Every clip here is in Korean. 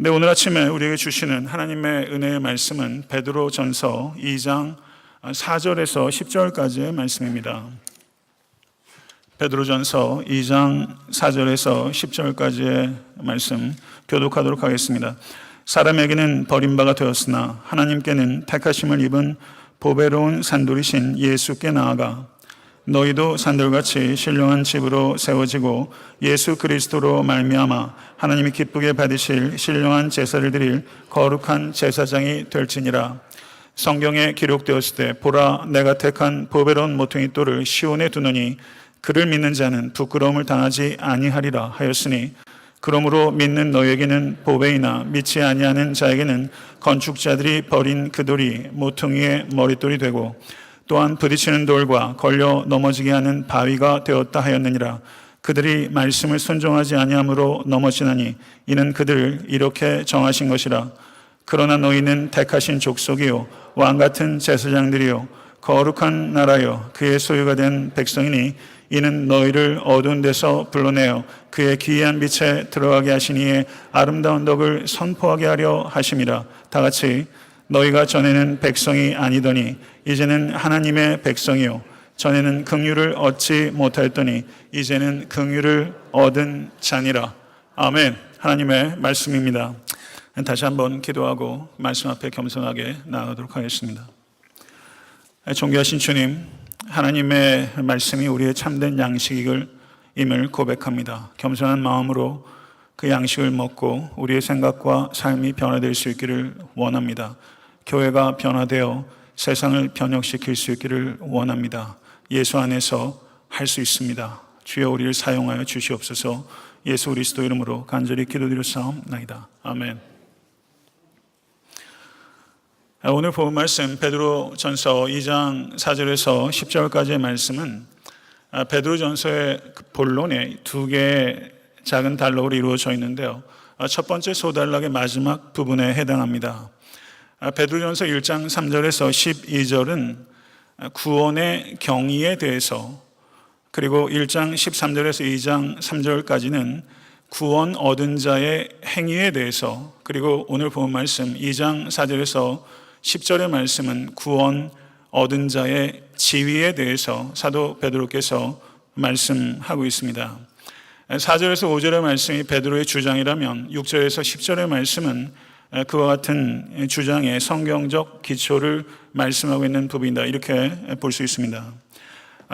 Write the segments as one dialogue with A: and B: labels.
A: 네, 오늘 아침에 우리에게 주시는 하나님의 은혜의 말씀은 베드로전서 2장 4절에서 10절까지의 말씀입니다. 베드로전서 2장 4절에서 10절까지의 말씀 교독하도록 하겠습니다. 사람에게는 버림바가 되었으나 하나님께는 택하심을 입은 보배로운 산돌이신 예수께 나아가 너희도 산돌같이 신령한 집으로 세워지고 예수 그리스도로 말미암아 하나님이 기쁘게 받으실 신령한 제사를 드릴 거룩한 제사장이 될지니라. 성경에 기록되었을 때 보라 내가 택한 보배로운 모퉁이 돌을 시온에 두노니 그를 믿는 자는 부끄러움을 당하지 아니하리라 하였으니 그러므로 믿는 너에게는 보배이나 믿지 아니하는 자에게는 건축자들이 버린 그 돌이 모퉁이의 머릿돌이 되고 또한 부딪히는 돌과 걸려 넘어지게 하는 바위가 되었다 하였느니라. 그들이 말씀을 순종하지 아니함으로 넘어지나니 이는 그들을 이렇게 정하신 것이라. 그러나 너희는 택하신 족속이요 왕같은 제사장들이요 거룩한 나라요 그의 소유가 된 백성이니 이는 너희를 어두운 데서 불러내어 그의 기이한 빛에 들어가게 하시니에 아름다운 덕을 선포하게 하려 하심이라. 다 같이 너희가 전에는 백성이 아니더니 이제는 하나님의 백성이요 전에는 긍휼을 얻지 못하였더니 이제는 긍휼을 얻은 자니라. 아멘. 하나님의 말씀입니다. 다시 한번 기도하고 말씀 앞에 겸손하게 나아가도록 하겠습니다. 존귀하신 주님, 하나님의 말씀이 우리의 참된 양식임을 고백합니다. 겸손한 마음으로 그 양식을 먹고 우리의 생각과 삶이 변화될 수 있기를 원합니다. 교회가 변화되어 세상을 변혁시킬 수 있기를 원합니다. 예수 안에서 할 수 있습니다. 주여 우리를 사용하여 주시옵소서. 예수 그리스도 이름으로 간절히 기도드렸사옵나이다. 아멘. 오늘 본 말씀 베드로전서 2장 4절에서 10절까지의 말씀은 베드로전서의 본론에 두 개의 작은 단락으로 이루어져 있는데요. 첫 번째 소단락의 마지막 부분에 해당합니다. 베드로전서 1장 3절에서 12절은 구원의 경위에 대해서, 그리고 1장 13절에서 2장 3절까지는 구원 얻은 자의 행위에 대해서, 그리고 오늘 본 말씀 2장 4절에서 10절의 말씀은 구원 얻은 자의 지위에 대해서 사도 베드로께서 말씀하고 있습니다. 4절에서 5절의 말씀이 베드로의 주장이라면 6절에서 10절의 말씀은 그와 같은 주장의 성경적 기초를 말씀하고 있는 부분이다, 이렇게 볼 수 있습니다.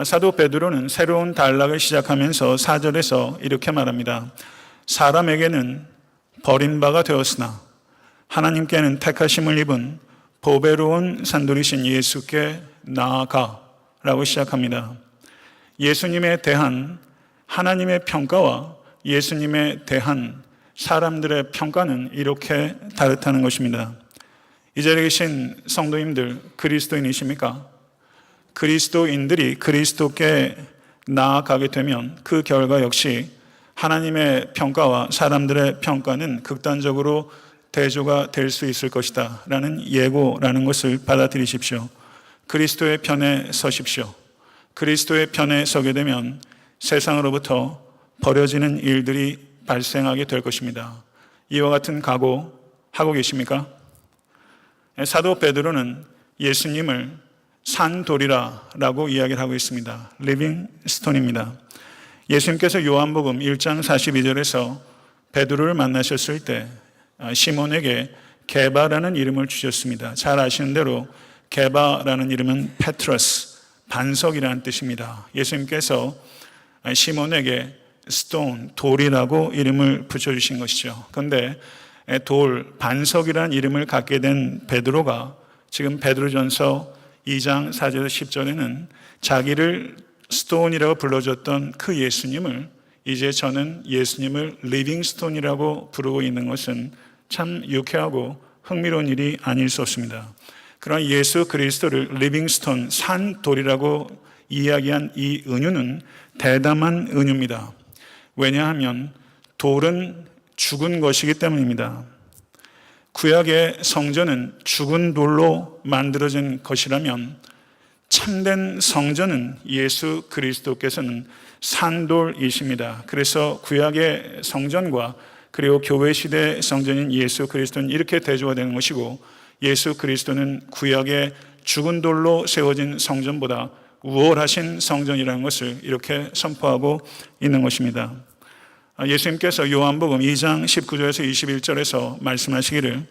A: 사도 베드로는 새로운 단락을 시작하면서 4절에서 이렇게 말합니다. 사람에게는 버림바가 되었으나 하나님께는 택하심을 입은 보배로운 산돌이신 예수께 나아가 라고 시작합니다. 예수님에 대한 하나님의 평가와 예수님에 대한 사람들의 평가는 이렇게 다르다는 것입니다. 이 자리에 계신 성도님들 그리스도인이십니까? 그리스도인들이 그리스도께 나아가게 되면 그 결과 역시 하나님의 평가와 사람들의 평가는 극단적으로 대조가 될 수 있을 것이다 라는 예고라는 것을 받아들이십시오. 그리스도의 편에 서십시오. 그리스도의 편에 서게 되면 세상으로부터 버려지는 일들이 발생하게 될 것입니다. 이와 같은 각오 하고 계십니까? 사도 베드로는 예수님을 산돌이라고 이야기를 하고 있습니다. 리빙 스톤입니다. 예수님께서 요한복음 1장 42절에서 베드로를 만나셨을 때 시몬에게 게바라는 이름을 주셨습니다. 잘 아시는 대로 게바라는 이름은 페트러스, 반석이라는 뜻입니다. 예수님께서 시몬에게 스톤, 돌이라고 이름을 붙여주신 것이죠. 그런데 돌, 반석이라는 이름을 갖게 된 베드로가 지금 베드로전서 2장 4절에서 10절에는 자기를 스톤이라고 불러줬던 그 예수님을 이제 저는 예수님을 리빙스톤이라고 부르고 있는 것은 참 유쾌하고 흥미로운 일이 아닐 수 없습니다. 그러나 예수 그리스도를 리빙스톤, 산돌이라고 이야기한 이 은유는 대담한 은유입니다. 왜냐하면 돌은 죽은 것이기 때문입니다. 구약의 성전은 죽은 돌로 만들어진 것이라면 참된 성전은 예수 그리스도께서는 산돌이십니다. 그래서 구약의 성전과 그리고 교회 시대 성전인 예수 그리스도는 이렇게 대조가 되는 것이고, 예수 그리스도는 구약의 죽은 돌로 세워진 성전보다 우월하신 성전이라는 것을 이렇게 선포하고 있는 것입니다. 예수님께서 요한복음 2장 19절에서 21절에서 말씀하시기를,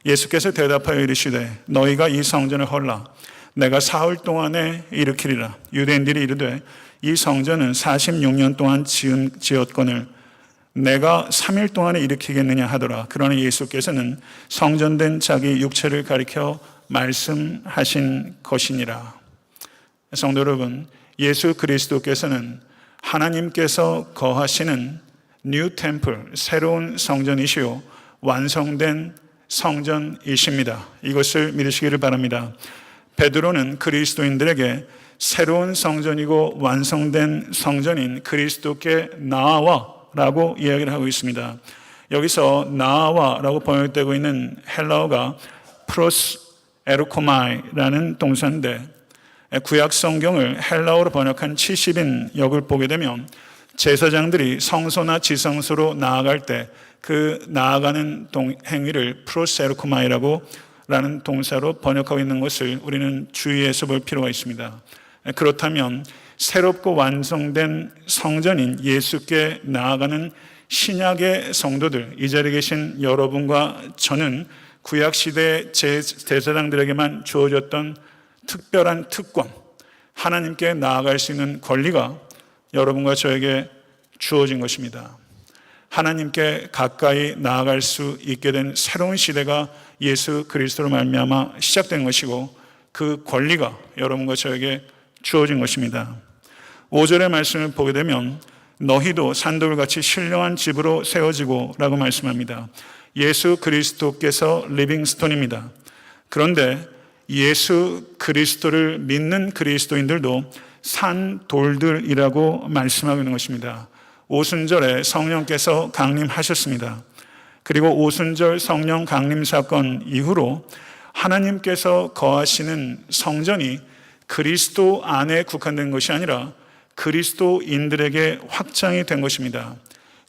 A: 예수께서 대답하여 이르시되 너희가 이 성전을 헐라 내가 사흘 동안에 일으키리라. 유대인들이 이르되 이 성전은 46년 동안 지었거늘 내가 3일 동안에 일으키겠느냐 하더라. 그러나 예수께서는 성전된 자기 육체를 가리켜 말씀하신 것이니라. 성도 여러분, 예수 그리스도께서는 하나님께서 거하시는 뉴 템플, 새로운 성전이시요 완성된 성전이십니다. 이것을 믿으시기를 바랍니다. 베드로는 그리스도인들에게 새로운 성전이고 완성된 성전인 그리스도께 나아와 라고 이야기를 하고 있습니다. 여기서 나아와 라고 번역되고 있는 헬라어가 프로스 에르코마이라는 동사인데, 구약 성경을 헬라어로 번역한 70인 역을 보게 되면 제사장들이 성소나 지성소로 나아갈 때 그 나아가는 행위를 프로스 에르코마이라고 라는 동사로 번역하고 있는 것을 우리는 주의해서 볼 필요가 있습니다. 그렇다면 새롭고 완성된 성전인 예수께 나아가는 신약의 성도들, 이 자리에 계신 여러분과 저는 구약시대 제사장들에게만 주어졌던 특별한 특권, 하나님께 나아갈 수 있는 권리가 여러분과 저에게 주어진 것입니다. 하나님께 가까이 나아갈 수 있게 된 새로운 시대가 예수 그리스도로 말미암아 시작된 것이고, 그 권리가 여러분과 저에게 주어진 것입니다. 5절의 말씀을 보게 되면 너희도 산돌같이 신령한 집으로 세워지고 라고 말씀합니다. 예수 그리스도께서 리빙스톤입니다. 그런데 예수 그리스도를 믿는 그리스도인들도 산돌들이라고 말씀하고 있는 것입니다. 오순절에 성령께서 강림하셨습니다. 그리고 오순절 성령 강림 사건 이후로 하나님께서 거하시는 성전이 그리스도 안에 국한된 것이 아니라 그리스도인들에게 확장이 된 것입니다.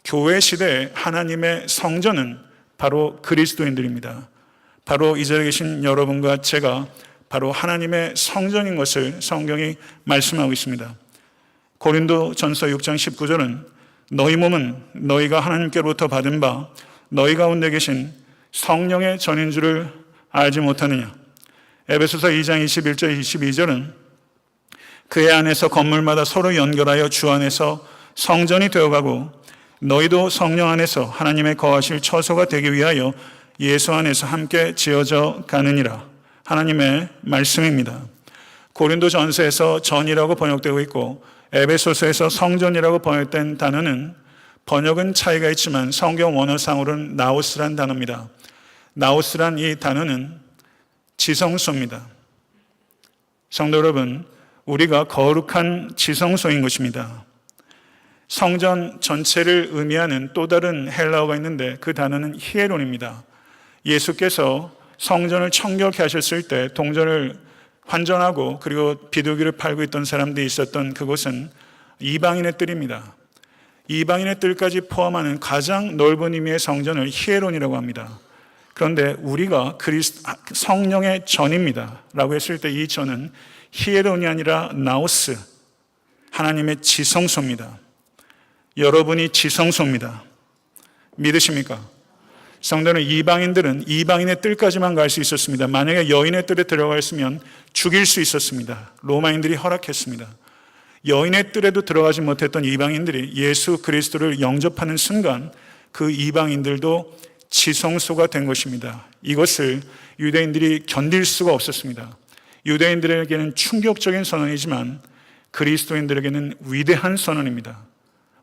A: 교회 시대에 하나님의 성전은 바로 그리스도인들입니다. 바로 이 자리에 계신 여러분과 제가 바로 하나님의 성전인 것을 성경이 말씀하고 있습니다. 고린도전서 6장 19절은 너희 몸은 너희가 하나님께로부터 받은 바 너희 가운데 계신 성령의 전인 줄을 알지 못하느냐. 에베소서 2장 21절 22절은 그의 안에서 건물마다 서로 연결하여 주 안에서 성전이 되어가고 너희도 성령 안에서 하나님의 거하실 처소가 되기 위하여 예수 안에서 함께 지어져 가느니라. 하나님의 말씀입니다. 고린도전서에서 전이라고 번역되고 있고 에베소서에서 성전이라고 번역된 단어는 번역은 차이가 있지만 성경 원어상으로는 나오스란 단어입니다. 나오스란 이 단어는 지성소입니다. 성도 여러분, 우리가 거룩한 지성소인 것입니다. 성전 전체를 의미하는 또 다른 헬라어가 있는데 그 단어는 히에론입니다. 예수께서 성전을 청결케 하셨을 때 동전을 환전하고 그리고 비둘기를 팔고 있던 사람들이 있었던 그곳은 이방인의 뜰입니다. 이방인의 뜰까지 포함하는 가장 넓은 의미의 성전을 히에론이라고 합니다. 그런데 우리가 성령의 전입니다 라고 했을 때 이 전은 히에론이 아니라 나오스, 하나님의 지성소입니다. 여러분이 지성소입니다. 믿으십니까? 성도는 이방인들은 이방인의 뜰까지만 갈 수 있었습니다. 만약에 여인의 뜰에 들어갔으면 죽일 수 있었습니다. 로마인들이 허락했습니다. 여인의 뜰에도 들어가지 못했던 이방인들이 예수 그리스도를 영접하는 순간 그 이방인들도 지성소가 된 것입니다. 이것을 유대인들이 견딜 수가 없었습니다. 유대인들에게는 충격적인 선언이지만 그리스도인들에게는 위대한 선언입니다.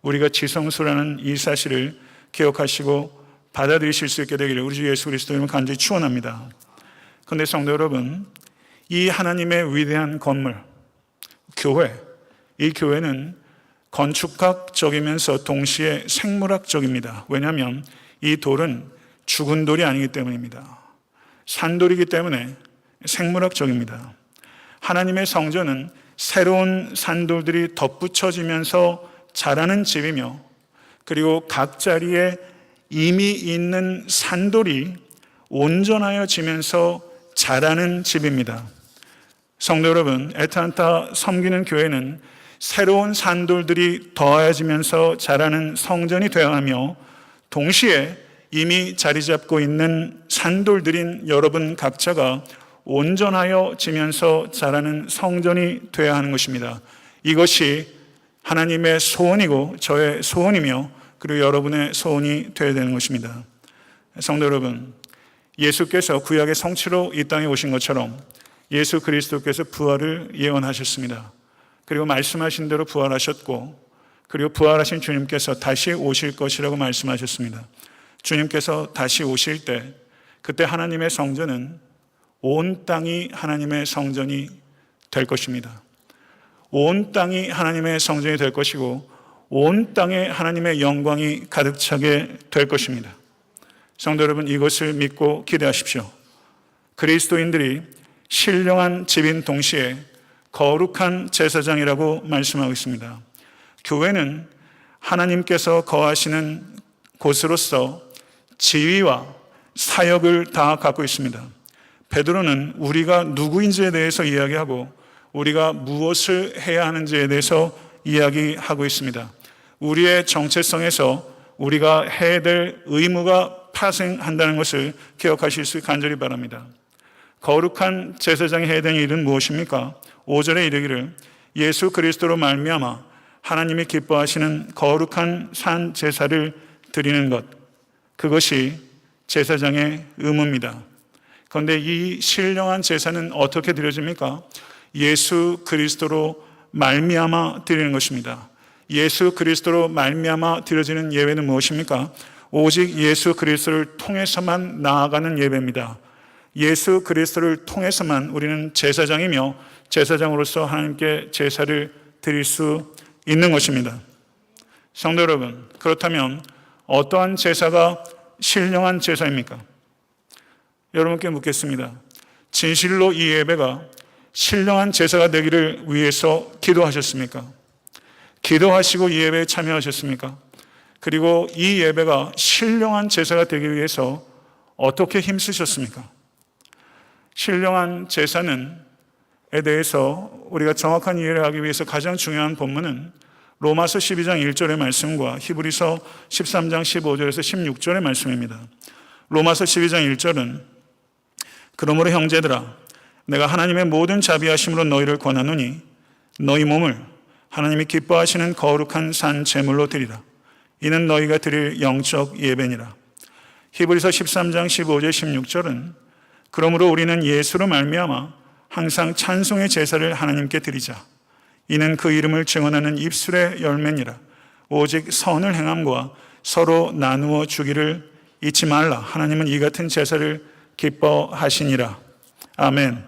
A: 우리가 지성소라는 이 사실을 기억하시고 받아들이실 수 있게 되기를 우리 주 예수 그리스도 이름으로 간절히 축원합니다. 그런데 성도 여러분, 이 하나님의 위대한 건물, 교회, 이 교회는 건축학적이면서 동시에 생물학적입니다. 왜냐하면 이 돌은 죽은 돌이 아니기 때문입니다. 산돌이기 때문에 생물학적입니다. 하나님의 성전은 새로운 산돌들이 덧붙여지면서 자라는 집이며 그리고 각 자리에 이미 있는 산돌이 온전하여 지면서 자라는 집입니다. 성도 여러분, 애타한타 섬기는 교회는 새로운 산돌들이 더해지면서 자라는 성전이 되어야 하며, 동시에 이미 자리 잡고 있는 산돌들인 여러분 각자가 온전하여 지면서 자라는 성전이 되어야 하는 것입니다. 이것이 하나님의 소원이고 저의 소원이며, 그리고 여러분의 소원이 되어야 되는 것입니다. 성도 여러분, 예수께서 구약의 성취로 이 땅에 오신 것처럼 예수 그리스도께서 부활을 예언하셨습니다. 그리고 말씀하신 대로 부활하셨고, 그리고 부활하신 주님께서 다시 오실 것이라고 말씀하셨습니다. 주님께서 다시 오실 때, 그때 하나님의 성전은 온 땅이 하나님의 성전이 될 것입니다. 온 땅이 하나님의 성전이 될 것이고, 온 땅에 하나님의 영광이 가득 차게 될 것입니다. 성도 여러분, 이것을 믿고 기대하십시오. 그리스도인들이 신령한 집인 동시에 거룩한 제사장이라고 말씀하고 있습니다. 교회는 하나님께서 거하시는 곳으로서 지위와 사역을 다 갖고 있습니다. 베드로는 우리가 누구인지에 대해서 이야기하고 우리가 무엇을 해야 하는지에 대해서 이야기하고 있습니다. 우리의 정체성에서 우리가 해야 될 의무가 파생한다는 것을 기억하실 수 간절히 바랍니다. 거룩한 제사장이 해야 되는 일은 무엇입니까? 5절에 이르기를 예수 그리스도로 말미암아 하나님이 기뻐하시는 거룩한 산 제사를 드리는 것, 그것이 제사장의 의무입니다. 그런데 이 신령한 제사는 어떻게 드려집니까? 예수 그리스도로 말미암아 드리는 것입니다. 예수 그리스도로 말미암아 드려지는 예배는 무엇입니까? 오직 예수 그리스도를 통해서만 나아가는 예배입니다. 예수 그리스도를 통해서만 우리는 제사장이며 제사장으로서 하나님께 제사를 드릴 수 있는 것입니다. 성도 여러분, 그렇다면 어떠한 제사가 신령한 제사입니까? 여러분께 묻겠습니다. 진실로 이 예배가 신령한 제사가 되기를 위해서 기도하셨습니까? 기도하시고 이 예배에 참여하셨습니까? 그리고 이 예배가 신령한 제사가 되기 위해서 어떻게 힘쓰셨습니까? 신령한 제사는에 대해서 우리가 정확한 이해를 하기 위해서 가장 중요한 본문은 로마서 12장 1절의 말씀과 히브리서 13장 15절에서 16절의 말씀입니다. 로마서 12장 1절은 그러므로 형제들아 내가 하나님의 모든 자비하심으로 너희를 권하노니 너희 몸을 하나님이 기뻐하시는 거룩한 산 제물로 드리라. 이는 너희가 드릴 영적 예배니라. 히브리서 13장 15절 16절은 그러므로 우리는 예수로 말미암아 항상 찬송의 제사를 하나님께 드리자. 이는 그 이름을 증언하는 입술의 열매니라. 오직 선을 행함과 서로 나누어 주기를 잊지 말라. 하나님은 이 같은 제사를 기뻐하시니라. 아멘.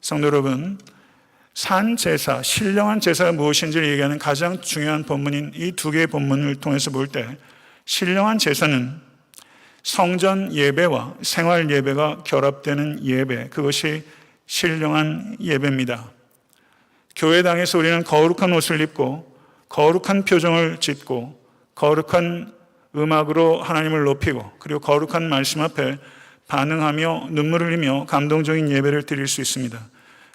A: 성도 여러분, 산 제사, 신령한 제사가 무엇인지를 얘기하는 가장 중요한 본문인 이 두 개의 본문을 통해서 볼 때 신령한 제사는 성전 예배와 생활 예배가 결합되는 예배, 그것이 신령한 예배입니다. 교회당에서 우리는 거룩한 옷을 입고 거룩한 표정을 짓고 거룩한 음악으로 하나님을 높이고 그리고 거룩한 말씀 앞에 반응하며 눈물을 흘리며 감동적인 예배를 드릴 수 있습니다.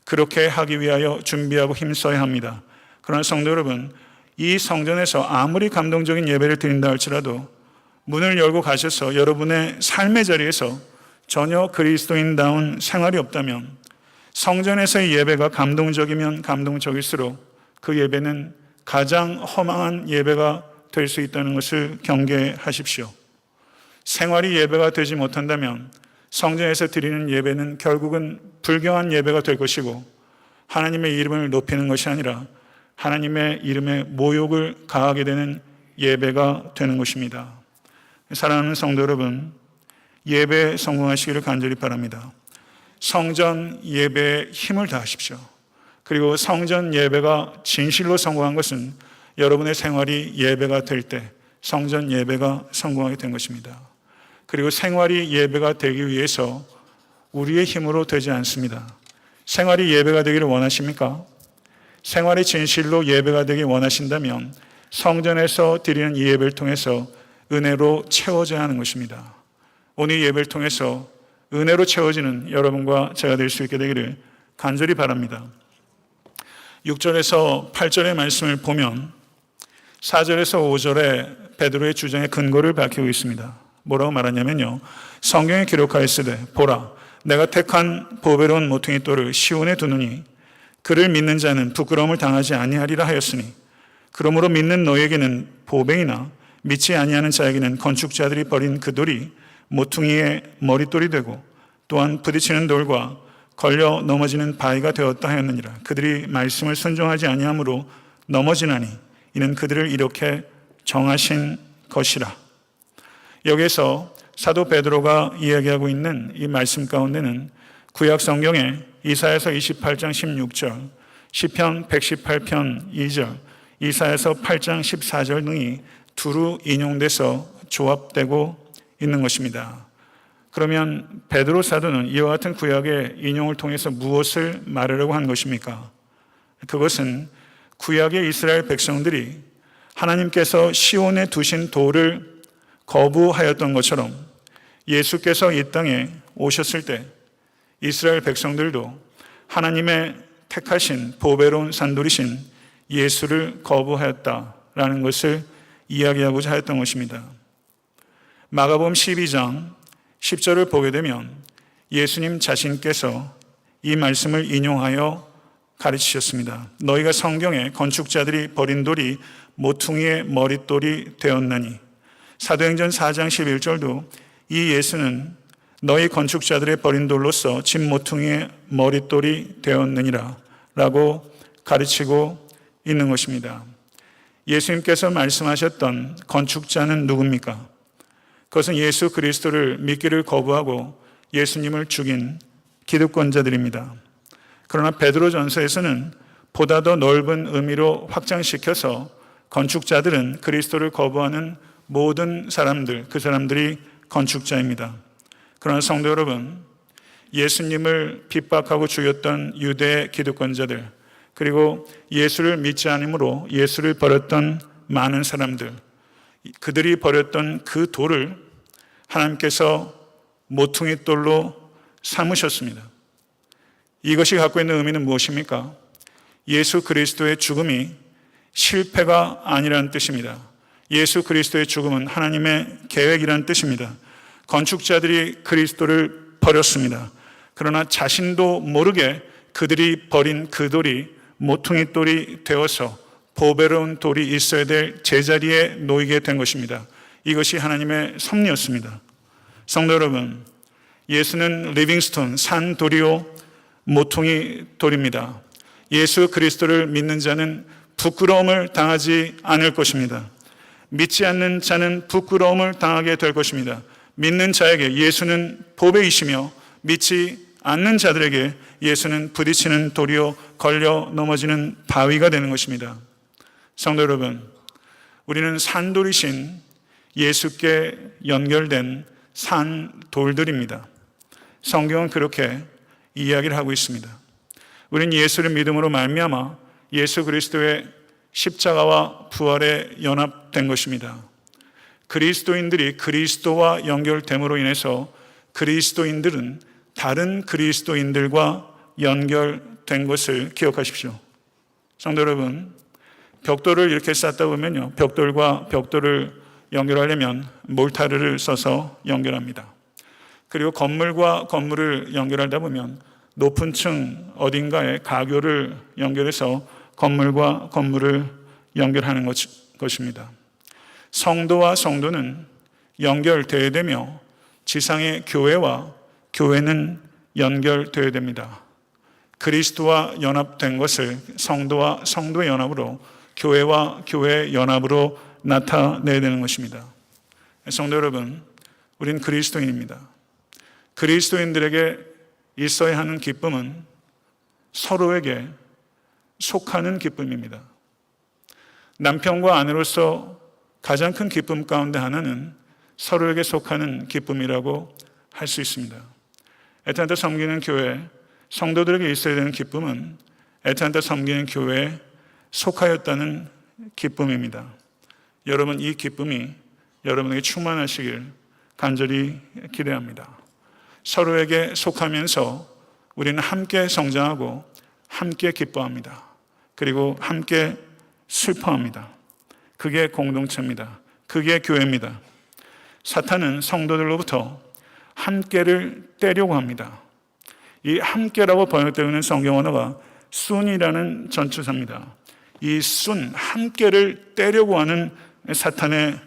A: 그렇게 하기 위하여 준비하고 힘써야 합니다. 그러나 성도 여러분, 이 성전에서 아무리 감동적인 예배를 드린다 할지라도 문을 열고 가셔서 여러분의 삶의 자리에서 전혀 그리스도인다운 생활이 없다면 성전에서의 예배가 감동적이면 감동적일수록 그 예배는 가장 허망한 예배가 될 수 있다는 것을 경계하십시오. 생활이 예배가 되지 못한다면 성전에서 드리는 예배는 결국은 불경한 예배가 될 것이고 하나님의 이름을 높이는 것이 아니라 하나님의 이름에 모욕을 가하게 되는 예배가 되는 것입니다. 사랑하는 성도 여러분, 예배에 성공하시기를 간절히 바랍니다. 성전 예배에 힘을 다하십시오. 그리고 성전 예배가 진실로 성공한 것은 여러분의 생활이 예배가 될 때 성전 예배가 성공하게 된 것입니다. 그리고 생활이 예배가 되기 위해서 우리의 힘으로 되지 않습니다. 생활이 예배가 되기를 원하십니까? 생활이 진실로 예배가 되기 원하신다면 성전에서 드리는 이 예배를 통해서 은혜로 채워져야 하는 것입니다. 오늘 예배를 통해서 은혜로 채워지는 여러분과 제가 될 수 있게 되기를 간절히 바랍니다. 6절에서 8절의 말씀을 보면 4절에서 5절에 베드로의 주장의 근거를 밝히고 있습니다. 뭐라고 말하냐면요, 성경에 기록하였으되 보라 내가 택한 보배로운 모퉁이 돌을 시온에 두느니 그를 믿는 자는 부끄러움을 당하지 아니하리라 하였으니 그러므로 믿는 너에게는 보배이나 믿지 아니하는 자에게는 건축자들이 버린 그 돌이 모퉁이의 머릿돌이 되고 또한 부딪히는 돌과 걸려 넘어지는 바위가 되었다 하였느니라. 그들이 말씀을 순종하지 아니하므로 넘어지나니 이는 그들을 이렇게 정하신 것이라. 여기에서 사도 베드로가 이야기하고 있는 이 말씀 가운데는 구약 성경에 이사야서 28장 16절, 시편 118편 2절, 이사야서 8장 14절 등이 두루 인용돼서 조합되고 있는 것입니다. 그러면 베드로 사도는 이와 같은 구약의 인용을 통해서 무엇을 말하려고 한 것입니까? 그것은 구약의 이스라엘 백성들이 하나님께서 시온에 두신 돌을 거부하였던 것처럼 예수께서 이 땅에 오셨을 때 이스라엘 백성들도 하나님의 택하신 보배로운 산돌이신 예수를 거부하였다라는 것을 이야기하고자 하였던 것입니다. 마가복음 12장 10절을 보게 되면 예수님 자신께서 이 말씀을 인용하여 가르치셨습니다. 너희가 성경에 건축자들이 버린 돌이 모퉁이의 머릿돌이 되었나니. 사도행전 4장 11절도 이 예수는 너희 건축자들의 버린 돌로서 집 모퉁이의 머릿돌이 되었느니라 라고 가르치고 있는 것입니다. 예수님께서 말씀하셨던 건축자는 누굽니까? 그것은 예수 그리스도를 믿기를 거부하고 예수님을 죽인 기득권자들입니다. 그러나 베드로전서에서는 보다 더 넓은 의미로 확장시켜서 건축자들은 그리스도를 거부하는 모든 사람들, 그 사람들이 건축자입니다. 그러나 성도 여러분, 예수님을 핍박하고 죽였던 유대 기득권자들, 그리고 예수를 믿지 않으므로 예수를 버렸던 많은 사람들, 그들이 버렸던 그 돌을 하나님께서 모퉁이 돌로 삼으셨습니다. 이것이 갖고 있는 의미는 무엇입니까? 예수 그리스도의 죽음이 실패가 아니라는 뜻입니다. 예수 그리스도의 죽음은 하나님의 계획이라는 뜻입니다. 건축자들이 그리스도를 버렸습니다. 그러나 자신도 모르게 그들이 버린 그 돌이 모퉁이 돌이 되어서 보배로운 돌이 있어야 될 제자리에 놓이게 된 것입니다. 이것이 하나님의 섭리였습니다. 성도 여러분, 예수는 리빙스톤, 산돌이요 모퉁이 돌입니다. 예수 그리스도를 믿는 자는 부끄러움을 당하지 않을 것입니다. 믿지 않는 자는 부끄러움을 당하게 될 것입니다. 믿는 자에게 예수는 보배이시며 믿지 않는 자들에게 예수는 부딪히는 돌이요 걸려 넘어지는 바위가 되는 것입니다. 성도 여러분, 우리는 산돌이신 예수께 연결된 산돌들입니다. 성경은 그렇게 이야기를 하고 있습니다. 우리는 예수를 믿음으로 말미암아 예수 그리스도의 십자가와 부활에 연합된 것입니다. 그리스도인들이 그리스도와 연결됨으로 인해서 그리스도인들은 다른 그리스도인들과 연결된 것을 기억하십시오. 성도 여러분, 벽돌을 이렇게 쌓다 보면요, 벽돌과 벽돌을 연결하려면 몰타르를 써서 연결합니다. 그리고 건물과 건물을 연결하다 보면 높은 층 어딘가에 가교를 연결해서 건물과 건물을 연결하는 것입니다. 성도와 성도는 연결되어야 되며 지상의 교회와 교회는 연결되어야 됩니다. 그리스도와 연합된 것을 성도와 성도의 연합으로, 교회와 교회의 연합으로 나타내야 되는 것입니다. 성도 여러분, 우린 그리스도인입니다. 그리스도인들에게 있어야 하는 기쁨은 서로에게 속하는 기쁨입니다. 남편과 아내로서 가장 큰 기쁨 가운데 하나는 서로에게 속하는 기쁨이라고 할 수 있습니다. 애타한테 섬기는 교회, 성도들에게 있어야 되는 기쁨은 애타한테 섬기는 교회에 속하였다는 기쁨입니다. 여러분, 이 기쁨이 여러분에게 충만하시길 간절히 기대합니다. 서로에게 속하면서 우리는 함께 성장하고 함께 기뻐합니다. 그리고 함께 슬퍼합니다. 그게 공동체입니다. 그게 교회입니다. 사탄은 성도들로부터 함께를 떼려고 합니다. 이 함께라고 번역되어 있는 성경 언어가 순이라는 전치사입니다. 이 순, 함께를 떼려고 하는 사탄의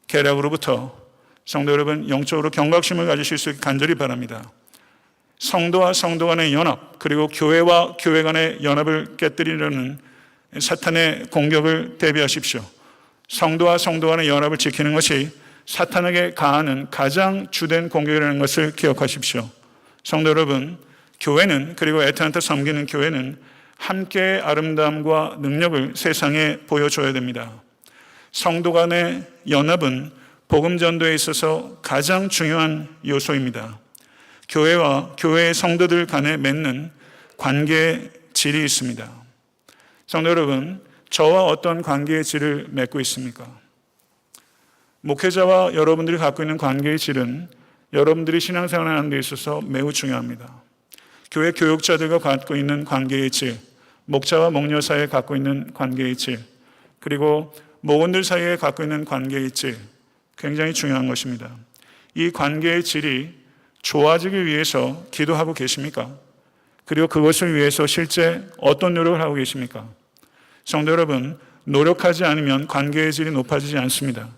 A: 계략으로부터 성도 여러분 영적으로 경각심을 가지실 수 있게 간절히 바랍니다. 성도와 성도 간의 연합, 그리고 교회와 교회 간의 연합을 깨뜨리려는 사탄의 공격을 대비하십시오. 성도와 성도 간의 연합을 지키는 것이 사탄에게 가하는 가장 주된 공격이라는 것을 기억하십시오. 성도 여러분, 교회는, 그리고 애타한테 섬기는 교회는 함께의 아름다움과 능력을 세상에 보여줘야 됩니다. 성도 간의 연합은 복음 전도에 있어서 가장 중요한 요소입니다. 교회와 교회의 성도들 간에 맺는 관계의 질이 있습니다. 성도 여러분, 저와 어떤 관계의 질을 맺고 있습니까? 목회자와 여러분들이 갖고 있는 관계의 질은 여러분들이 신앙생활을 하는 데 있어서 매우 중요합니다. 교회 교육자들과 갖고 있는 관계의 질, 목자와 목녀 사이에 갖고 있는 관계의 질, 그리고 목원들 사이에 갖고 있는 관계의 질, 굉장히 중요한 것입니다. 이 관계의 질이 좋아지기 위해서 기도하고 계십니까? 그리고 그것을 위해서 실제 어떤 노력을 하고 계십니까? 성도 여러분, 노력하지 않으면 관계의 질이 높아지지 않습니다.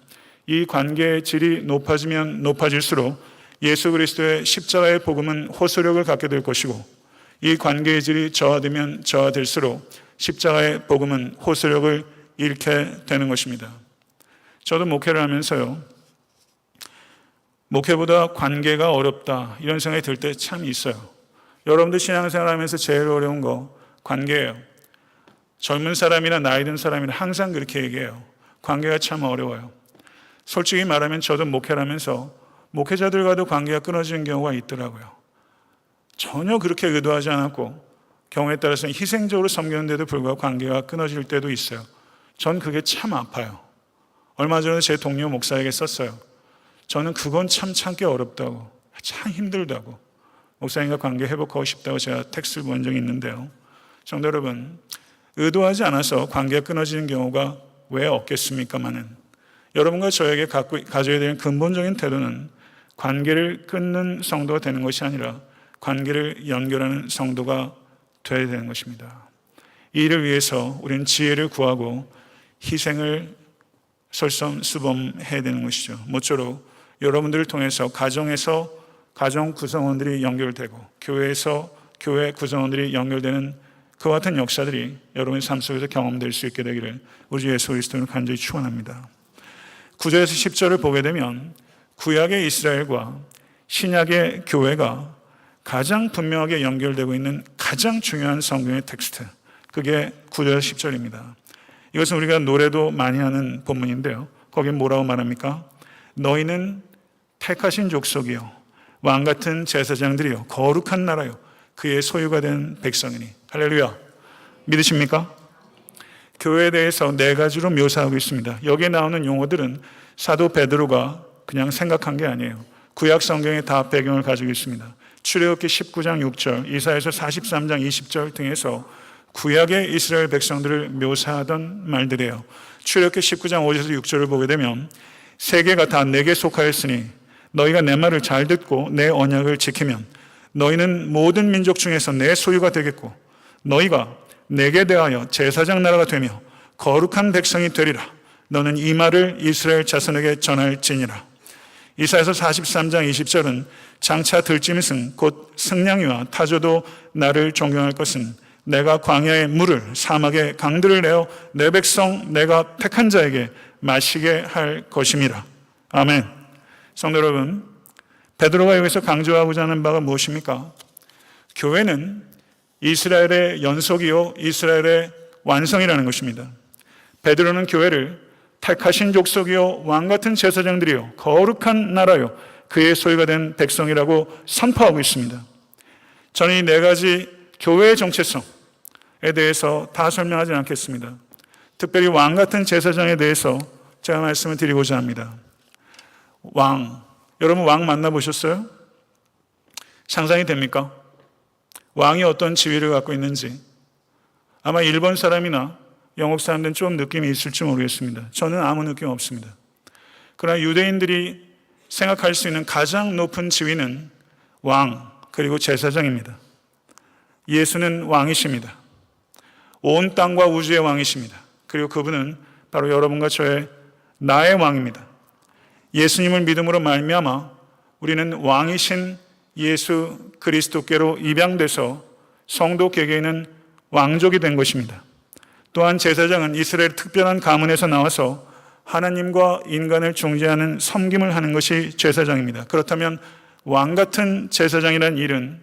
A: 이 관계의 질이 높아지면 높아질수록 예수 그리스도의 십자가의 복음은 호소력을 갖게 될 것이고, 이 관계의 질이 저하되면 저하될수록 십자가의 복음은 호소력을 잃게 되는 것입니다. 저도 목회를 하면서요, 목회보다 관계가 어렵다 이런 생각이 들 때 참 있어요. 여러분들 신앙생활 하면서 제일 어려운 거 관계예요. 젊은 사람이나 나이 든 사람이나 항상 그렇게 얘기해요. 관계가 참 어려워요. 솔직히 말하면 저도 목회를 하면서 목회자들과도 관계가 끊어지는 경우가 있더라고요. 전혀 그렇게 의도하지 않았고 경우에 따라서는 희생적으로 섬기는데도 불구하고 관계가 끊어질 때도 있어요. 전 그게 참 아파요. 얼마 전에 제 동료 목사에게 썼어요. 저는 그건 참 참기 어렵다고, 참 힘들다고, 목사님과 관계 회복하고 싶다고 제가 텍스트를 본 적이 있는데요. 성도 여러분, 의도하지 않아서 관계가 끊어지는 경우가 왜 없겠습니까마는 여러분과 저에게 가져야 되는 근본적인 태도는 관계를 끊는 성도가 되는 것이 아니라 관계를 연결하는 성도가 되어야 되는 것입니다. 이 일을 위해서 우리는 지혜를 구하고 희생을 솔선수범해야 되는 것이죠. 모쪼록 여러분들을 통해서 가정에서 가정 구성원들이 연결되고 교회에서 교회 구성원들이 연결되는 그와 같은 역사들이 여러분의 삶 속에서 경험될 수 있게 되기를 우리 주 예수 그리스도는 간절히 축원합니다. 9절에서 10절을 보게 되면 구약의 이스라엘과 신약의 교회가 가장 분명하게 연결되고 있는 가장 중요한 성경의 텍스트, 그게 9절에서 10절입니다. 이것은 우리가 노래도 많이 하는 본문인데요. 거기에 뭐라고 말합니까? 너희는 택하신 족속이요 왕같은 제사장들이요 거룩한 나라요 그의 소유가 된 백성이니. 할렐루야. 믿으십니까? 교회에 대해서 네 가지로 묘사하고 있습니다. 여기에 나오는 용어들은 사도 베드로가 그냥 생각한 게 아니에요. 구약 성경에 다 배경을 가지고 있습니다. 출애굽기 19장 6절, 이사야서 43장 20절 등에서 구약의 이스라엘 백성들을 묘사하던 말들이에요. 출애굽기 19장 5절에서 6절을 보게 되면 세계가 다 내게 속하였으니 너희가 내 말을 잘 듣고 내 언약을 지키면 너희는 모든 민족 중에서 내 소유가 되겠고 너희가 내게 대하여 제사장 나라가 되며 거룩한 백성이 되리라. 너는 이 말을 이스라엘 자손에게 전할지니라. 이사야서 43장 20절은 장차 들짐승 곧 승냥이와 타조도 나를 존경할 것은 내가 광야의 물을 사막의 강들을 내어 내 백성 내가 택한 자에게 마시게 할 것임이라. 아멘. 성도 여러분, 베드로가 여기서 강조하고자 하는 바가 무엇입니까? 교회는 이스라엘의 연속이요 이스라엘의 완성이라는 것입니다. 베드로는 교회를 택하신 족속이요 왕같은 제사장들이요 거룩한 나라요 그의 소유가 된 백성이라고 선포하고 있습니다. 저는 이 네 가지 교회의 정체성에 대해서 다 설명하지 않겠습니다. 특별히 왕같은 제사장에 대해서 제가 말씀을 드리고자 합니다. 왕. 여러분 왕 만나보셨어요? 상상이 됩니까? 왕이 어떤 지위를 갖고 있는지. 아마 일본 사람이나 영국 사람들은 좀 느낌이 있을지 모르겠습니다. 저는 아무 느낌 없습니다. 그러나 유대인들이 생각할 수 있는 가장 높은 지위는 왕, 그리고 제사장입니다. 예수는 왕이십니다. 온 땅과 우주의 왕이십니다. 그리고 그분은 바로 여러분과 저의 나의 왕입니다. 예수님을 믿음으로 말미암아 우리는 왕이신 예수 그리스도께로 입양돼서 성도 개개인은 왕족이 된 것입니다. 또한 제사장은 이스라엘 특별한 가문에서 나와서 하나님과 인간을 중재하는 섬김을 하는 것이 제사장입니다. 그렇다면 왕 같은 제사장이라는 일은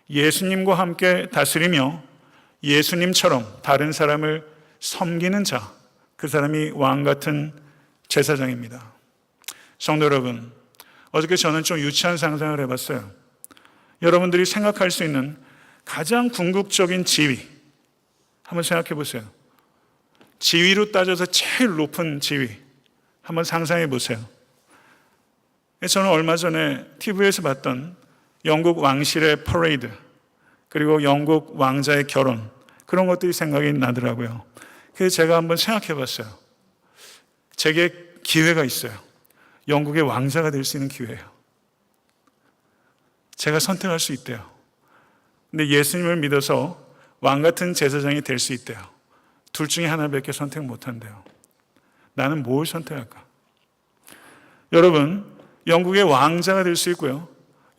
A: 예수님과 함께 다스리며 예수님처럼 다른 사람을 섬기는 자, 그 사람이 왕 같은 제사장입니다. 성도 여러분, 어저께 저는 좀 유치한 상상을 해봤어요. 여러분들이 생각할 수 있는 가장 궁극적인 지위, 한번 생각해 보세요. 지위로 따져서 제일 높은 지위, 한번 상상해 보세요. 저는 얼마 전에 TV에서 봤던 영국 왕실의 퍼레이드, 그리고 영국 왕자의 결혼, 그런 것들이 생각이 나더라고요. 그래서 제가 한번 생각해 봤어요. 제게 기회가 있어요. 영국의 왕자가 될 수 있는 기회예요. 제가 선택할 수 있대요. 근데 예수님을 믿어서 왕 같은 제사장이 될 수 있대요. 둘 중에 하나밖에 선택 못 한대요. 나는 뭘 선택할까? 여러분, 영국의 왕자가 될 수 있고요.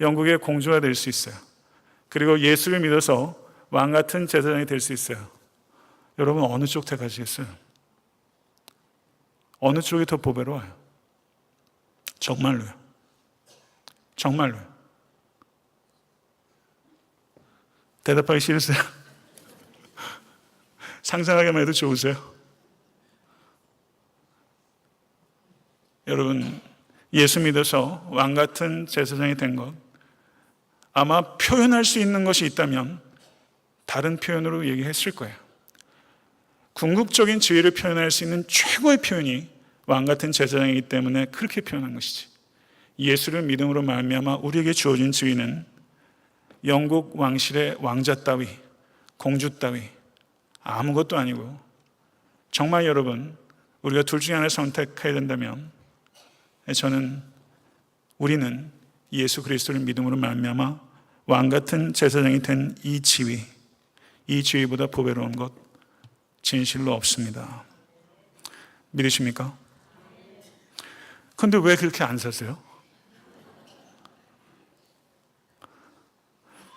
A: 영국의 공주가 될 수 있어요. 그리고 예수를 믿어서 왕 같은 제사장이 될 수 있어요. 여러분, 어느 쪽 택하시겠어요? 어느 쪽이 더 보배로워요? 정말로요. 정말로요. 대답하기 싫으세요? 상상하기만 해도 좋으세요? 여러분, 예수 믿어서 왕 같은 제사장이 된 것, 아마 표현할 수 있는 것이 있다면 다른 표현으로 얘기했을 거예요. 궁극적인 지위를 표현할 수 있는 최고의 표현이 왕 같은 제사장이기 때문에 그렇게 표현한 것이지. 예수를 믿음으로 말미암아 우리에게 주어진 지위는 영국 왕실의 왕자 따위, 공주 따위 아무것도 아니고, 정말 여러분, 우리가 둘 중에 하나를 선택해야 된다면 우리는 예수 그리스도를 믿음으로 말미암아 왕 같은 제사장이 된 이 지위, 이 지위보다 보배로운 것 진실로 없습니다. 믿으십니까? 그런데 왜 그렇게 안 사세요?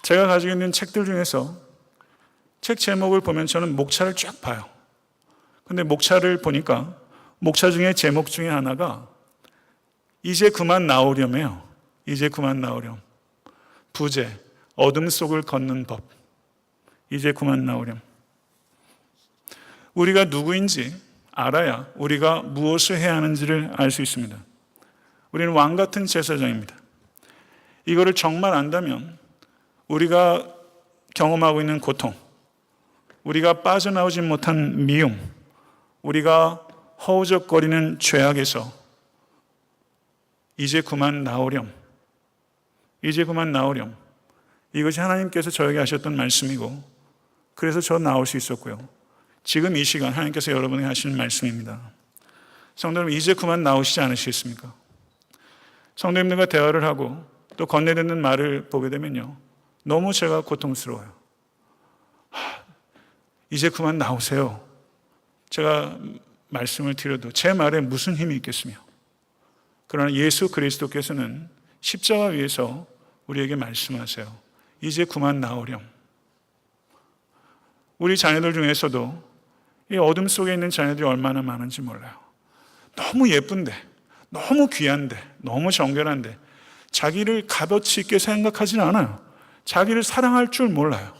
A: 제가 가지고 있는 책들 중에서 책 제목을 보면 저는 목차를 쫙 봐요. 근데 목차를 보니까 목차 중에 제목 중에 하나가 이제 그만 나오렴이에요. 이제 그만 나오렴. 부제, 어둠 속을 걷는 법. 이제 그만 나오렴. 우리가 누구인지 알아야 우리가 무엇을 해야 하는지를 알 수 있습니다. 우리는 왕 같은 제사장입니다. 이거를 정말 안다면 우리가 경험하고 있는 고통, 우리가 빠져나오지 못한 미움, 우리가 허우적거리는 죄악에서 이제 그만 나오렴. 이제 그만 나오렴. 이것이 하나님께서 저에게 하셨던 말씀이고, 그래서 저 나올 수 있었고요. 지금 이 시간 하나님께서 여러분에게 하시는 말씀입니다. 성도 여러분, 이제 그만 나오시지 않으시겠습니까? 성도님들과 대화를 하고 또 건네듣는 말을 보게 되면요, 너무 제가 고통스러워요. 이제 그만 나오세요. 제가 말씀을 드려도 제 말에 무슨 힘이 있겠으며, 그러나 예수 그리스도께서는 십자가 위에서 우리에게 말씀하세요. 이제 그만 나오렴. 우리 자녀들 중에서도 이 어둠 속에 있는 자녀들이 얼마나 많은지 몰라요. 너무 예쁜데, 너무 귀한데, 너무 정결한데 자기를 값어치 있게 생각하지는 않아요. 자기를 사랑할 줄 몰라요.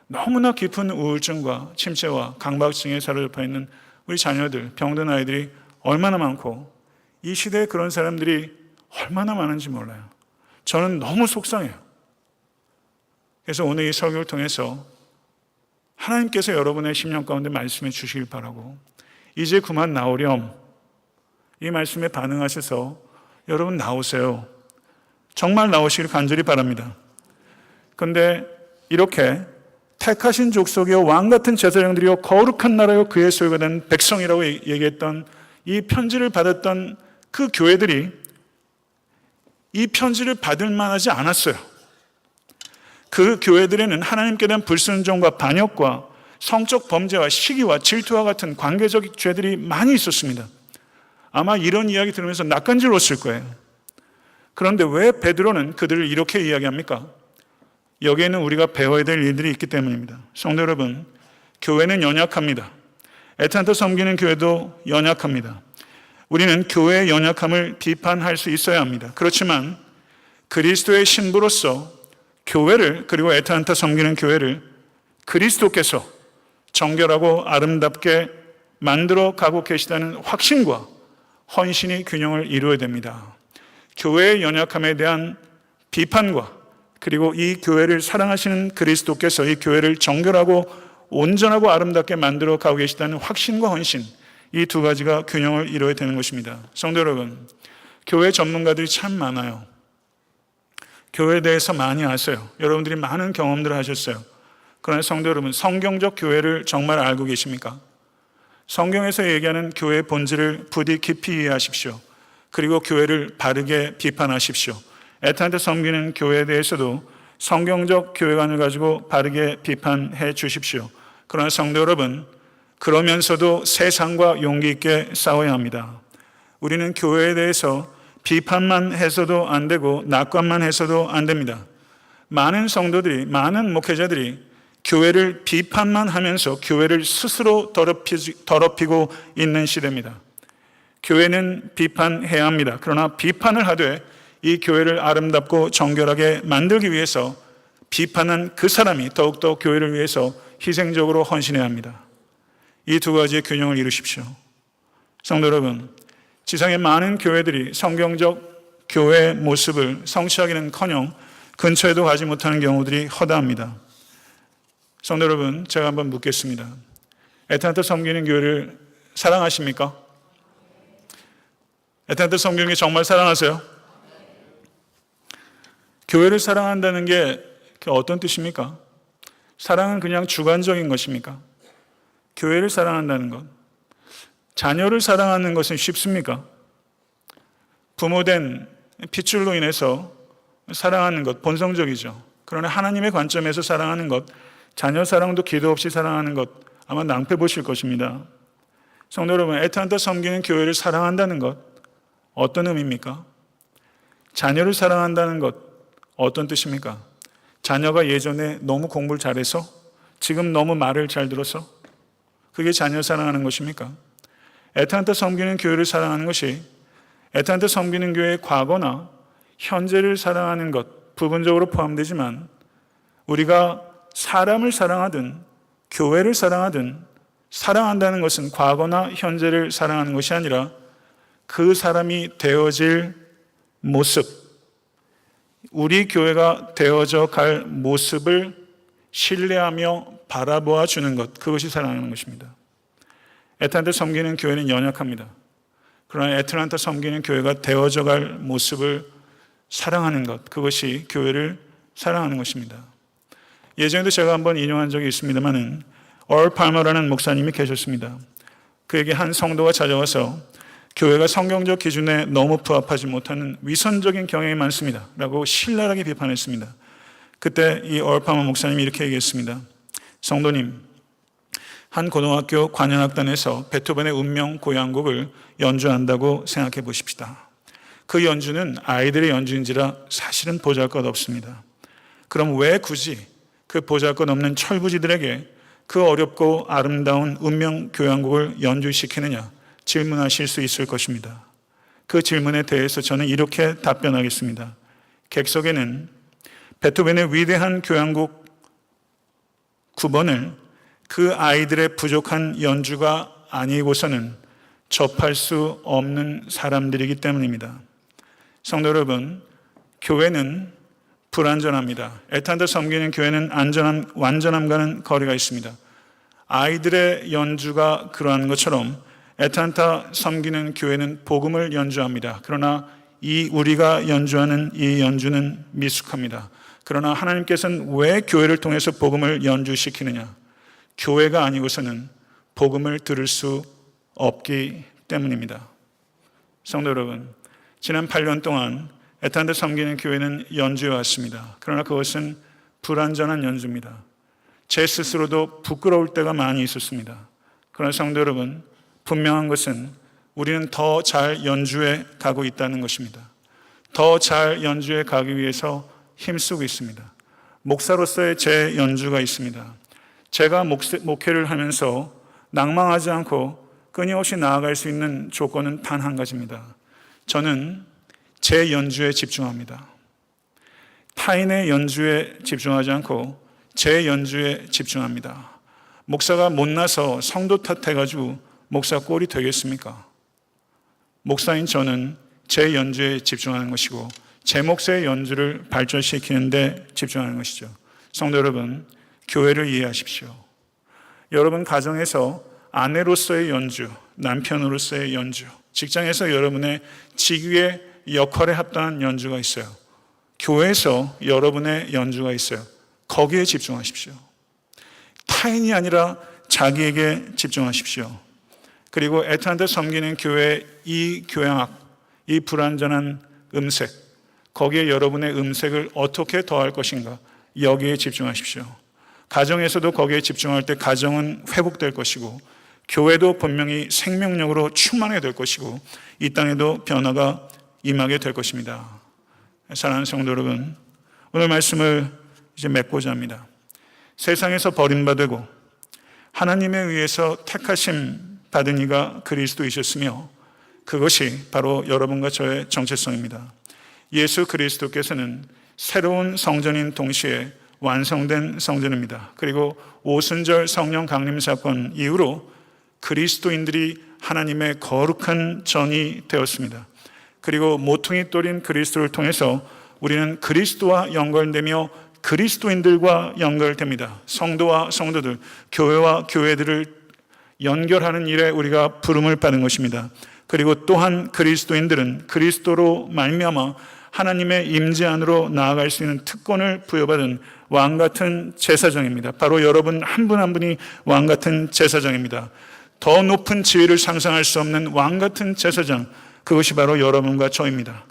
A: 너무나 깊은 우울증과 침체와 강박증에 사로잡혀 있는 우리 자녀들, 병든 아이들이 얼마나 많고, 이 시대에 그런 사람들이 얼마나 많은지 몰라요. 저는 너무 속상해요. 그래서 오늘 이 설교를 통해서 하나님께서 여러분의 심령 가운데 말씀해 주시길 바라고, 이제 그만 나오렴, 이 말씀에 반응하셔서 여러분 나오세요. 정말 나오시길 간절히 바랍니다. 그런데 이렇게 택하신 족속이요 왕 같은 제사장들이요 거룩한 나라요 그의 소유가 된 백성이라고 얘기했던 이 편지를 받았던 그 교회들이 이 편지를 받을 만하지 않았어요. 그 교회들에는 하나님께 대한 불순종과 반역과 성적 범죄와 시기와 질투와 같은 관계적 죄들이 많이 있었습니다. 아마 이런 이야기 들으면서 낯간지러웠을 거예요. 그런데 왜 베드로는 그들을 이렇게 이야기합니까? 여기에는 우리가 배워야 될 일들이 있기 때문입니다. 성도 여러분, 교회는 연약합니다. 애타한테 섬기는 교회도 연약합니다. 우리는 교회의 연약함을 비판할 수 있어야 합니다. 그렇지만 그리스도의 신부로서 교회를, 그리고 애타한테 섬기는 교회를 그리스도께서 정결하고 아름답게 만들어 가고 계시다는 확신과 헌신이 균형을 이루어야 됩니다. 교회의 연약함에 대한 비판과 그리고 이 교회를 사랑하시는 그리스도께서 이 교회를 정결하고 온전하고 아름답게 만들어 가고 계시다는 확신과 헌신, 이 두 가지가 균형을 이루어야 되는 것입니다. 성도 여러분, 교회 전문가들이 참 많아요. 교회에 대해서 많이 아세요. 여러분들이 많은 경험들을 하셨어요. 그러나 성도 여러분, 성경적 교회를 정말 알고 계십니까? 성경에서 얘기하는 교회의 본질을 부디 깊이 이해하십시오. 그리고 교회를 바르게 비판하십시오. 애타한테 섬기는 교회에 대해서도 성경적 교회관을 가지고 바르게 비판해 주십시오. 그러나 성도 여러분, 그러면서도 세상과 용기 있게 싸워야 합니다. 우리는 교회에 대해서 비판만 해서도 안 되고 낙관만 해서도 안 됩니다. 많은 성도들이, 많은 목회자들이 교회를 비판만 하면서 교회를 스스로 더럽히고 있는 시대입니다. 교회는 비판해야 합니다. 그러나 비판을 하되 이 교회를 아름답고 정결하게 만들기 위해서 비판한 그 사람이 더욱더 교회를 위해서 희생적으로 헌신해야 합니다. 이 두 가지의 균형을 이루십시오. 성도 여러분, 지상의 많은 교회들이 성경적 교회의 모습을 성취하기는커녕 근처에도 가지 못하는 경우들이 허다합니다. 성도 여러분, 제가 한번 묻겠습니다. 애타한테 섬기는 교회를 사랑하십니까? 애타한테 섬기는 게 정말 사랑하세요? 교회를 사랑한다는 게 어떤 뜻입니까? 사랑은 그냥 주관적인 것입니까? 교회를 사랑한다는 것, 자녀를 사랑하는 것은 쉽습니까? 부모된 핏줄로 인해서 사랑하는 것 본성적이죠. 그러나 하나님의 관점에서 사랑하는 것, 자녀 사랑도 기도 없이 사랑하는 것 아마 낭패 보실 것입니다. 성도 여러분, 애타한테 섬기는 교회를 사랑한다는 것 어떤 의미입니까? 자녀를 사랑한다는 것 어떤 뜻입니까? 자녀가 예전에 너무 공부를 잘해서 지금 너무 말을 잘 들어서 그게 자녀 사랑하는 것입니까? 애타한테 섬기는 교회를 사랑하는 것이 애타한테 섬기는 교회의 과거나 현재를 사랑하는 것 부분적으로 포함되지만 우리가 사람을 사랑하든 교회를 사랑하든 사랑한다는 것은 과거나 현재를 사랑하는 것이 아니라 그 사람이 되어질 모습, 우리 교회가 되어져 갈 모습을 신뢰하며 바라보아 주는 것, 그것이 사랑하는 것입니다. 애타한테 섬기는 교회는 연약합니다. 그러나 애타한테 섬기는 교회가 되어져 갈 모습을 사랑하는 것, 그것이 교회를 사랑하는 것입니다. 예전에도 제가 한번 인용한 적이 있습니다만은 얼 팔머라는 목사님이 계셨습니다. 그에게 한 성도가 찾아와서 교회가 성경적 기준에 너무 부합하지 못하는 위선적인 경향이 많습니다 라고 신랄하게 비판했습니다. 그때 이 얼 팔머 목사님이 이렇게 얘기했습니다. 성도님, 한 고등학교 관현악단에서 베토벤의 운명 고향곡을 연주한다고 생각해 보십시다. 그 연주는 아이들의 연주인지라 사실은 보잘것없습니다. 그럼 왜 굳이 그 보잘것없는 철부지들에게 그 어렵고 아름다운 운명 교향곡을 연주시키느냐 질문하실 수 있을 것입니다. 그 질문에 대해서 저는 이렇게 답변하겠습니다. 객석에는 베토벤의 위대한 교향곡 9번을 그 아이들의 부족한 연주가 아니고서는 접할 수 없는 사람들이기 때문입니다. 성도 여러분, 교회는 불완전합니다. 애타한테 섬기는 교회는 완전함과는 거리가 있습니다. 아이들의 연주가 그러한 것처럼 애타한테 섬기는 교회는 복음을 연주합니다. 그러나 우리가 연주하는 이 연주는 미숙합니다. 그러나 하나님께서는 왜 교회를 통해서 복음을 연주시키느냐? 교회가 아니고서는 복음을 들을 수 없기 때문입니다. 성도 여러분, 지난 8년 동안 애타한테 섬기는 교회는 연주해 왔습니다. 그러나 그것은 불완전한 연주입니다. 제 스스로도 부끄러울 때가 많이 있었습니다. 그러나 성도 여러분, 분명한 것은 우리는 더 잘 연주해 가고 있다는 것입니다. 더 잘 연주해 가기 위해서 힘쓰고 있습니다. 목사로서의 제 연주가 있습니다. 제가 목회를 하면서 낭망하지 않고 끊임없이 나아갈 수 있는 조건은 단 한 가지입니다. 저는 제 연주에 집중합니다. 타인의 연주에 집중하지 않고 제 연주에 집중합니다. 목사가 못나서 성도 탓해가지고 목사 꼴이 되겠습니까? 목사인 저는 제 연주에 집중하는 것이고 제 몫의 연주를 발전시키는 데 집중하는 것이죠. 성도 여러분, 교회를 이해하십시오. 여러분 가정에서 아내로서의 연주, 남편으로서의 연주, 직장에서 여러분의 직위의 역할에 합당한 연주가 있어요. 교회에서 여러분의 연주가 있어요. 거기에 집중하십시오. 타인이 아니라 자기에게 집중하십시오. 그리고 애타한테 섬기는 교회의 이 교양학, 이 불완전한 음색, 거기에 여러분의 음색을 어떻게 더할 것인가, 여기에 집중하십시오. 가정에서도 거기에 집중할 때 가정은 회복될 것이고 교회도 분명히 생명력으로 충만하게 될 것이고 이 땅에도 변화가 임하게 될 것입니다. 사랑하는 성도 여러분, 오늘 말씀을 이제 맺고자 합니다. 세상에서 버림받고 하나님에 의해서 택하심 받은 이가 그리스도이셨으며 그것이 바로 여러분과 저의 정체성입니다. 예수 그리스도께서는 새로운 성전인 동시에 완성된 성전입니다. 그리고 오순절 성령 강림 사건 이후로 그리스도인들이 하나님의 거룩한 전이 되었습니다. 그리고 모퉁이 돌인 그리스도를 통해서 우리는 그리스도와 연결되며 그리스도인들과 연결됩니다. 성도와 성도들, 교회와 교회들을 연결하는 일에 우리가 부름을 받은 것입니다. 그리고 또한 그리스도인들은 그리스도로 말미암아 하나님의 임재 안으로 나아갈 수 있는 특권을 부여받은 왕같은 제사장입니다. 바로 여러분 한 분 한 분이 왕같은 제사장입니다. 더 높은 지위를 상상할 수 없는 왕같은 제사장, 그것이 바로 여러분과 저입니다.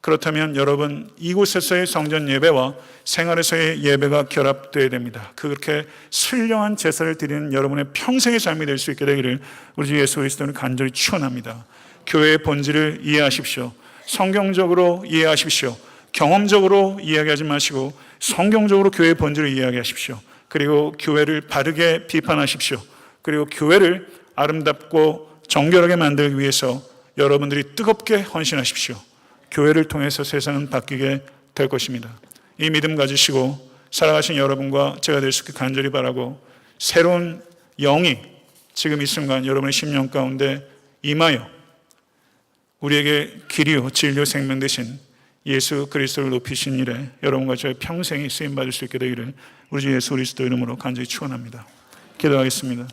A: 그렇다면 여러분, 이곳에서의 성전 예배와 생활에서의 예배가 결합되어야 됩니다. 그렇게 신령한 제사를 드리는 여러분의 평생의 삶이 될 수 있게 되기를 우리 주 예수 그리스도는 간절히 축원합니다. 교회의 본질을 이해하십시오. 성경적으로 이해하십시오. 경험적으로 이야기하지 마시고 성경적으로 교회의 본질을 이야기하십시오. 그리고 교회를 바르게 비판하십시오. 그리고 교회를 아름답고 정결하게 만들기 위해서 여러분들이 뜨겁게 헌신하십시오. 교회를 통해서 세상은 바뀌게 될 것입니다. 이 믿음 가지시고 살아가신 여러분과 제가 될 수 있게 간절히 바라고 새로운 영이 지금 이 순간 여러분의 심령 가운데 임하여 우리에게 길이요 진리요 생명 되신 예수 그리스도를 높이신 일에 여러분과 저의 평생이 쓰임받을 수 있게 되기를 우리 주 예수 그리스도 이름으로 간절히 축원합니다. 기도하겠습니다.